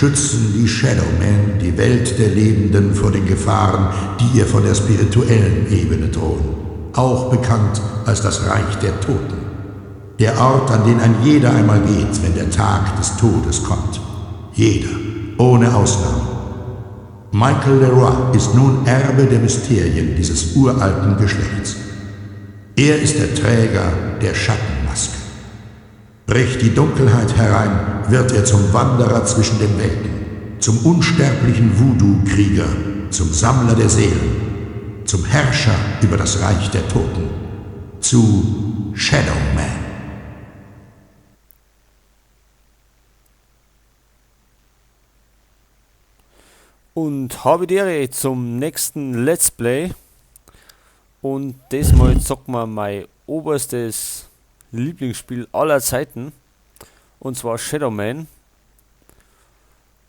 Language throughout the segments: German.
beschützen die Shadowmen die Welt der Lebenden vor den Gefahren, die ihr von der spirituellen Ebene drohen, auch bekannt als das Reich der Toten. Der Ort, an den ein jeder einmal geht, wenn der Tag des Todes kommt. Jeder, ohne Ausnahme. Michael Leroy ist nun Erbe der Mysterien dieses uralten Geschlechts. Er ist der Träger der Schattenmaske. Bricht die Dunkelheit herein, wird er zum Wanderer zwischen den Welten, zum unsterblichen Voodoo-Krieger, zum Sammler der Seelen, zum Herrscher über das Reich der Toten, zu Shadowman. Und habe die Ehre zum nächsten Let's Play. Und diesmal sagt man mein oberstes Lieblingsspiel aller Zeiten. Und zwar Shadowman.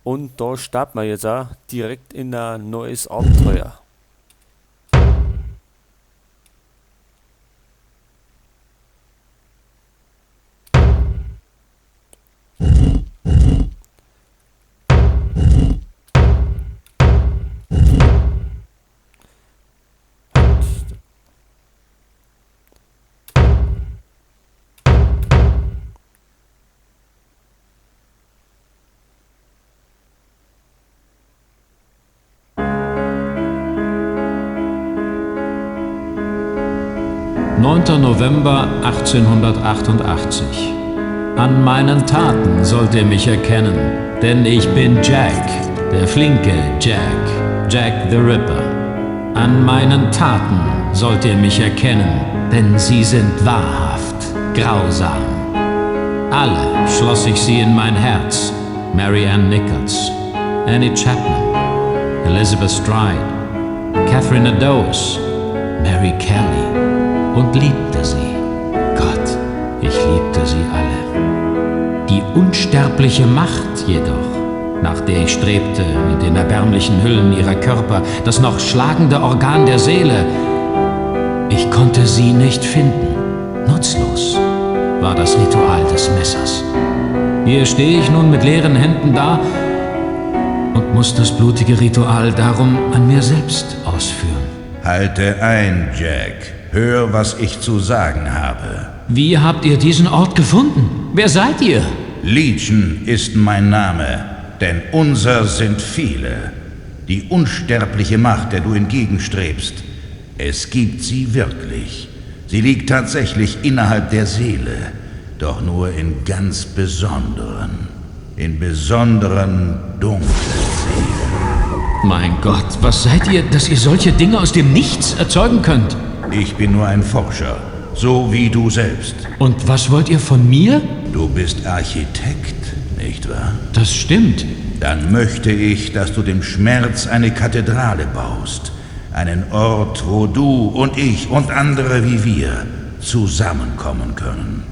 Und da starten wir jetzt auch direkt in ein neues Abenteuer. November 1888. An meinen Taten sollt ihr mich erkennen, denn ich bin Jack, der flinke Jack, Jack the Ripper. An meinen Taten sollt ihr mich erkennen, denn sie sind wahrhaft grausam. Alle schloss ich sie in mein Herz: Mary Ann Nichols, Annie Chapman, Elizabeth Stride, Catherine Eddowes, Mary Kelly, und liebte sie. Gott, ich liebte sie alle. Die unsterbliche Macht jedoch, nach der ich strebte, in den erbärmlichen Hüllen ihrer Körper, das noch schlagende Organ der Seele, ich konnte sie nicht finden. Nutzlos war das Ritual des Messers. Hier stehe ich nun mit leeren Händen da und muss das blutige Ritual darum an mir selbst ausführen. Halte ein, Jack. Hör, was ich zu sagen habe. Wie habt ihr diesen Ort gefunden? Wer seid ihr? Legion ist mein Name, denn unser sind viele. Die unsterbliche Macht, der du entgegenstrebst, es gibt sie wirklich. Sie liegt tatsächlich innerhalb der Seele, doch nur in ganz besonderen, dunklen Seelen. Mein Gott, was seid ihr, dass ihr solche Dinge aus dem Nichts erzeugen könnt? Ich bin nur ein Forscher, so wie du selbst. Und was wollt ihr von mir? Du bist Architekt, nicht wahr? Das stimmt. Dann möchte ich, dass du dem Schmerz eine Kathedrale baust. Einen Ort, wo du und ich und andere wie wir zusammenkommen können.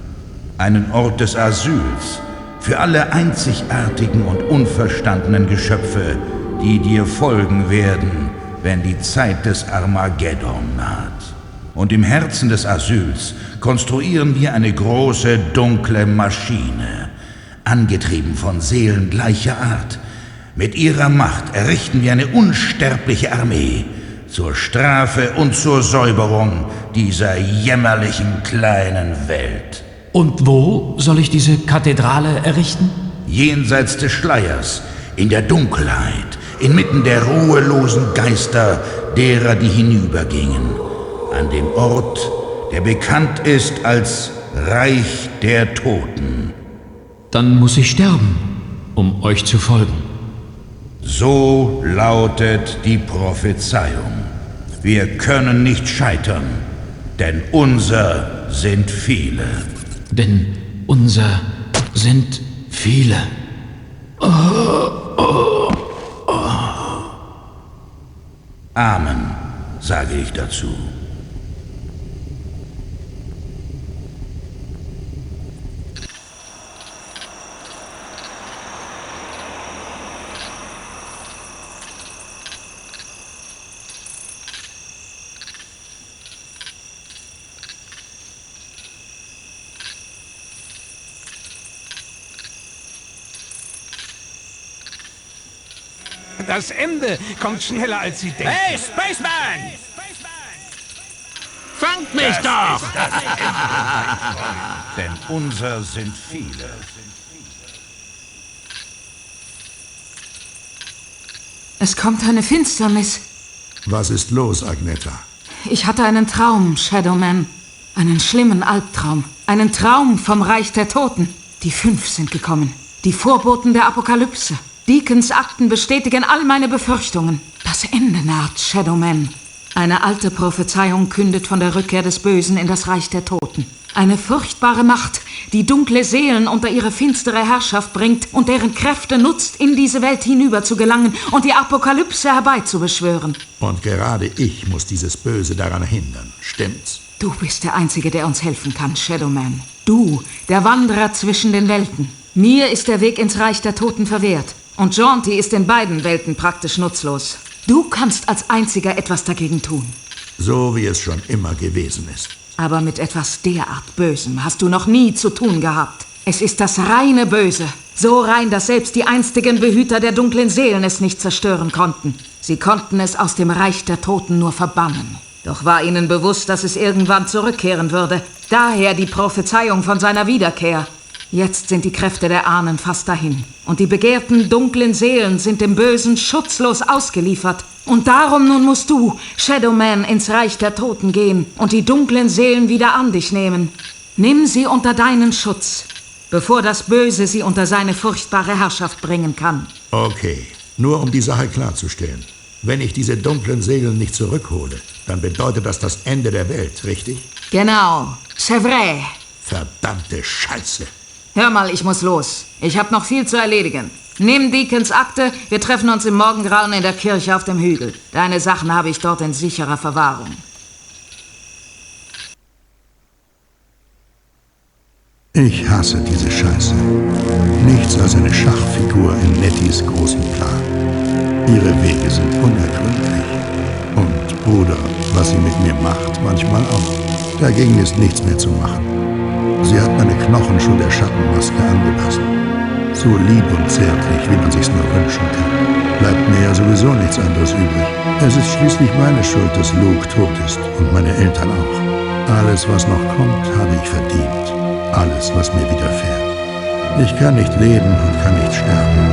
Einen Ort des Asyls für alle einzigartigen und unverstandenen Geschöpfe, die dir folgen werden, wenn die Zeit des Armageddon naht. Und im Herzen des Asyls konstruieren wir eine große, dunkle Maschine, angetrieben von Seelen gleicher Art. Mit ihrer Macht errichten wir eine unsterbliche Armee zur Strafe und zur Säuberung dieser jämmerlichen kleinen Welt. Und wo soll ich diese Kathedrale errichten? Jenseits des Schleiers, in der Dunkelheit, inmitten der ruhelosen Geister derer, die hinübergingen. An dem Ort, der bekannt ist als Reich der Toten. Dann muss ich sterben, um euch zu folgen. So lautet die Prophezeiung. Wir können nicht scheitern, denn unser sind viele. Denn unser sind viele. Amen, sage ich dazu. Das Ende kommt schneller, als Sie denken. Hey, Spaceman! Fangt mich doch! Denn unser sind viele. Es kommt eine Finsternis. Was ist los, Agneta? Ich hatte einen Traum, Shadowman. Einen schlimmen Albtraum. Einen Traum vom Reich der Toten. Die 5 sind gekommen. Die Vorboten der Apokalypse. Deacons Akten bestätigen all meine Befürchtungen. Das Ende naht, Shadowman. Eine alte Prophezeiung kündet von der Rückkehr des Bösen in das Reich der Toten. Eine furchtbare Macht, die dunkle Seelen unter ihre finstere Herrschaft bringt und deren Kräfte nutzt, in diese Welt hinüber zu gelangen und die Apokalypse herbeizubeschwören. Und gerade ich muss dieses Böse daran hindern, stimmt's? Du bist der Einzige, der uns helfen kann, Shadowman. Du, der Wanderer zwischen den Welten. Mir ist der Weg ins Reich der Toten verwehrt. Und Jaunty ist in beiden Welten praktisch nutzlos. Du kannst als Einziger etwas dagegen tun. So wie es schon immer gewesen ist. Aber mit etwas derart Bösem hast du noch nie zu tun gehabt. Es ist das reine Böse. So rein, dass selbst die einstigen Behüter der dunklen Seelen es nicht zerstören konnten. Sie konnten es aus dem Reich der Toten nur verbannen. Doch war ihnen bewusst, dass es irgendwann zurückkehren würde. Daher die Prophezeiung von seiner Wiederkehr. Jetzt sind die Kräfte der Ahnen fast dahin. Und die begehrten dunklen Seelen sind dem Bösen schutzlos ausgeliefert. Und darum nun musst du, Shadowman, ins Reich der Toten gehen und die dunklen Seelen wieder an dich nehmen. Nimm sie unter deinen Schutz, bevor das Böse sie unter seine furchtbare Herrschaft bringen kann. Okay, nur um die Sache klarzustellen. Wenn ich diese dunklen Seelen nicht zurückhole, dann bedeutet das das Ende der Welt, richtig? Genau, c'est vrai. Verdammte Scheiße. Hör mal, ich muss los. Ich habe noch viel zu erledigen. Nimm Deacons Akte, wir treffen uns im Morgengrauen in der Kirche auf dem Hügel. Deine Sachen habe ich dort in sicherer Verwahrung. Ich hasse diese Scheiße. Nichts als eine Schachfigur in Nettys großem Plan. Ihre Wege sind unergründlich. Und, Bruder, was sie mit mir macht, manchmal auch. Dagegen ist nichts mehr zu machen. Sie hat meine Knochen schon der Schattenmaske angepasst. So lieb und zärtlich, wie man sich's nur wünschen kann. Bleibt mir ja sowieso nichts anderes übrig. Es ist schließlich meine Schuld, dass Luke tot ist und meine Eltern auch. Alles, was noch kommt, habe ich verdient. Alles, was mir widerfährt. Ich kann nicht leben und kann nicht sterben.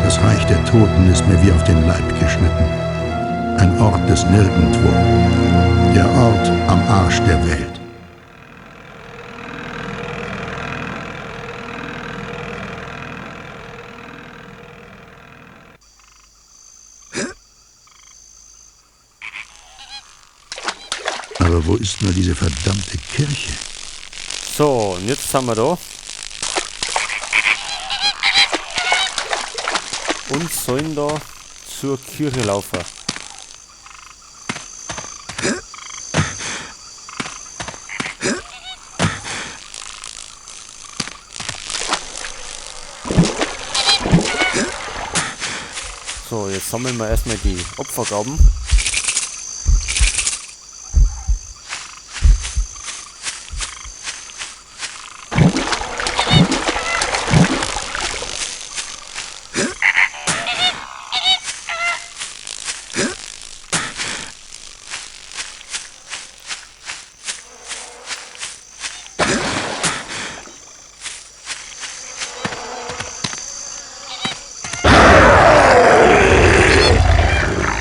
Das Reich der Toten ist mir wie auf den Leib geschnitten. Ein Ort des Nirgendwo. Der Ort am Arsch der Welt. Aber wo ist nur diese verdammte Kirche? So, und jetzt sind wir da. Und sollen da zur Kirche laufen. So, jetzt sammeln wir erstmal die Opfergaben.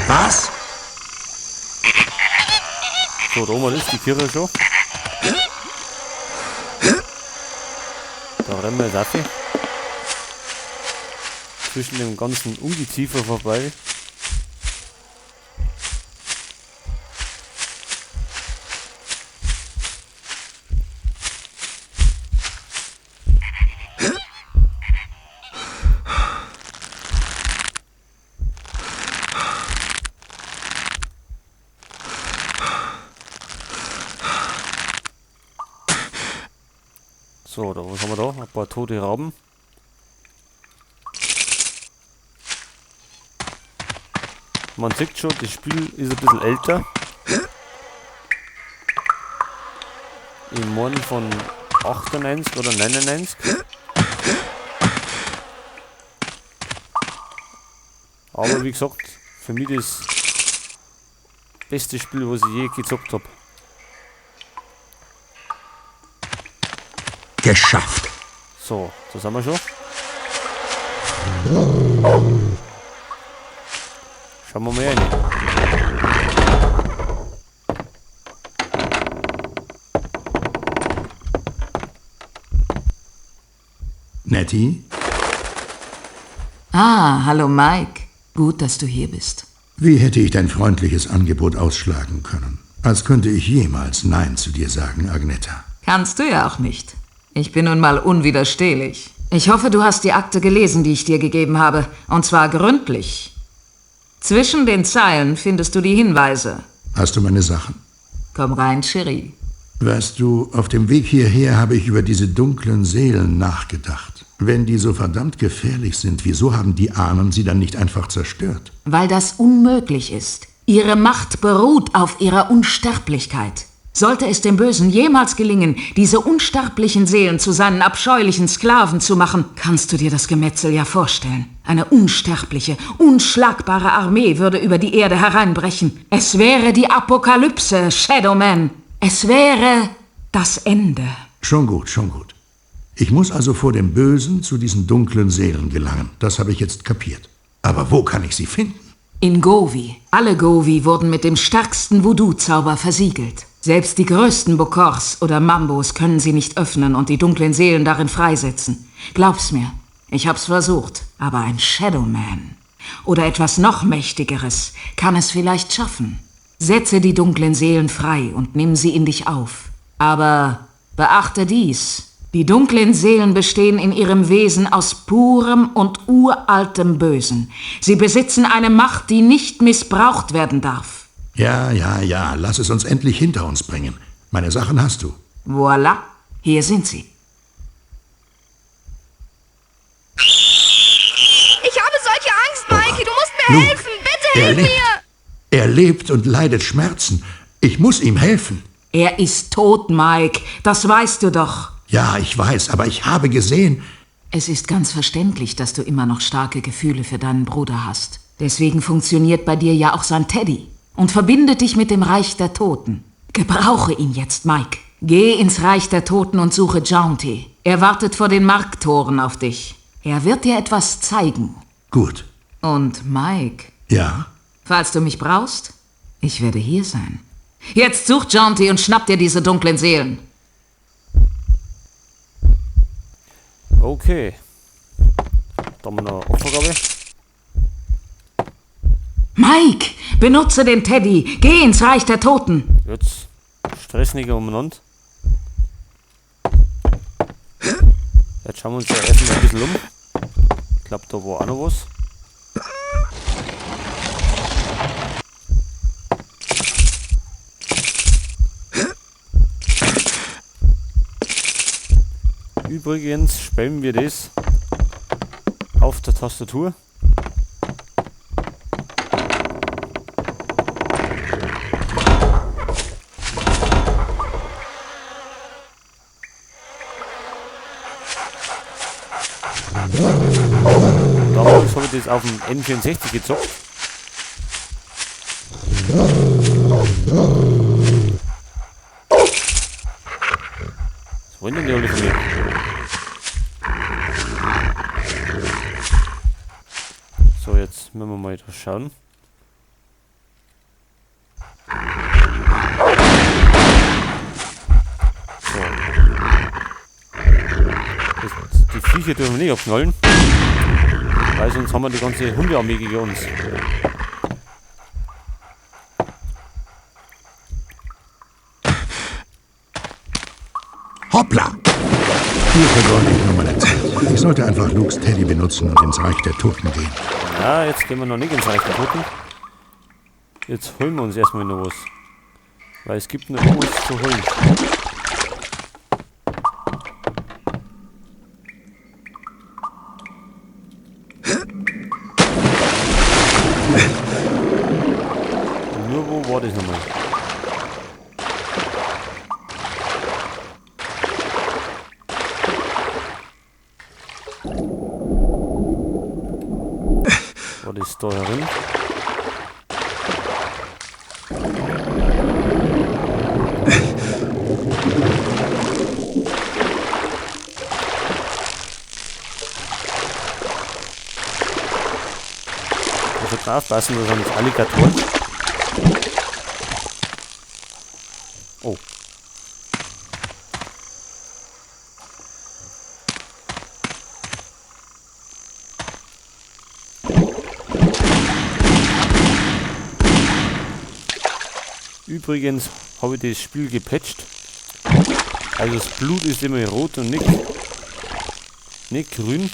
Was? So, da oben ist die Kirche schon. Da rennen wir jetzt auf. Zwischen dem ganzen Ungeziefer vorbei. So, da was haben wir da? Ein paar tote Raben. Man sieht schon, das Spiel ist ein bisschen älter. Ich meine von 98 oder 99. Aber wie gesagt, für mich das beste Spiel, was ich je gezockt habe. Geschafft. So, da sind wir schon. Schauen wir mal rein. Nettie? Ah, hallo Mike. Gut, dass du hier bist. Wie hätte ich dein freundliches Angebot ausschlagen können? Als könnte ich jemals Nein zu dir sagen, Agneta. Kannst du ja auch nicht. Ich bin nun mal unwiderstehlich. Ich hoffe, du hast die Akte gelesen, die ich dir gegeben habe. Und zwar gründlich. Zwischen den Zeilen findest du die Hinweise. Hast du meine Sachen? Komm rein, Cherie. Weißt du, auf dem Weg hierher habe ich über diese dunklen Seelen nachgedacht. Wenn die so verdammt gefährlich sind, wieso haben die Ahnen sie dann nicht einfach zerstört? Weil das unmöglich ist. Ihre Macht beruht auf ihrer Unsterblichkeit. Sollte es dem Bösen jemals gelingen, diese unsterblichen Seelen zu seinen abscheulichen Sklaven zu machen, kannst du dir das Gemetzel ja vorstellen. Eine unsterbliche, unschlagbare Armee würde über die Erde hereinbrechen. Es wäre die Apokalypse, Shadowman. Es wäre das Ende. Schon gut, schon gut. Ich muss also vor dem Bösen zu diesen dunklen Seelen gelangen. Das habe ich jetzt kapiert. Aber wo kann ich sie finden? In Govi. Alle Govi wurden mit dem stärksten Voodoo-Zauber versiegelt. Selbst die größten Bokors oder Mambos können sie nicht öffnen und die dunklen Seelen darin freisetzen. Glaub's mir, ich hab's versucht. Aber ein Shadowman oder etwas noch Mächtigeres kann es vielleicht schaffen. Setze die dunklen Seelen frei und nimm sie in dich auf. Aber beachte dies. Die dunklen Seelen bestehen in ihrem Wesen aus purem und uraltem Bösen. Sie besitzen eine Macht, die nicht missbraucht werden darf. Ja, lass es uns endlich hinter uns bringen. Meine Sachen hast du. Voilà, hier sind sie. Ich habe solche Angst, Mikey. Du musst mir Luke, helfen. Bitte hilf mir. Er lebt und leidet Schmerzen. Ich muss ihm helfen. Er ist tot, Mike. Das weißt du doch. Ja, ich weiß, aber ich habe gesehen... Es ist ganz verständlich, dass du immer noch starke Gefühle für deinen Bruder hast. Deswegen funktioniert bei dir ja auch sein Teddy und verbindet dich mit dem Reich der Toten. Gebrauche ihn jetzt, Mike. Geh ins Reich der Toten und suche Jaunty. Er wartet vor den Markttoren auf dich. Er wird dir etwas zeigen. Gut. Und Mike, Ja? falls du mich brauchst, ich werde hier sein. Jetzt such Jaunty und schnapp dir diese dunklen Seelen. Okay. Da haben wir noch eine Opfergabe. Mike, benutze den Teddy. Geh ins Reich der Toten. Jetzt Stress nicht umeinander. Jetzt schauen wir uns ja erstmal ein bisschen um. Ich glaube, da war auch noch was. Übrigens spammen wir das auf der Tastatur. Damals habe ich das auf dem N64 gezockt. Was wollen denn die alle von mir? So, jetzt müssen wir mal da schauen. So. Die Viecher dürfen wir nicht abknallen. Weil sonst haben wir die ganze Hundearmee gegen uns. Hoppla! Hier vergeude ich nur meine Zeit. Ich sollte einfach Lukes Teddy benutzen und ins Reich der Toten gehen. Ja, jetzt gehen wir noch nicht ins Reich der Toten. Jetzt holen wir uns erstmal noch was. Weil es gibt noch irgendwas zu holen. Nur wo war das nochmal? War das was da herin. Also aufpassen, das sind Alligatoren. Oh. Übrigens habe ich das Spiel gepatcht. Also das Blut ist immer rot und nicht grün.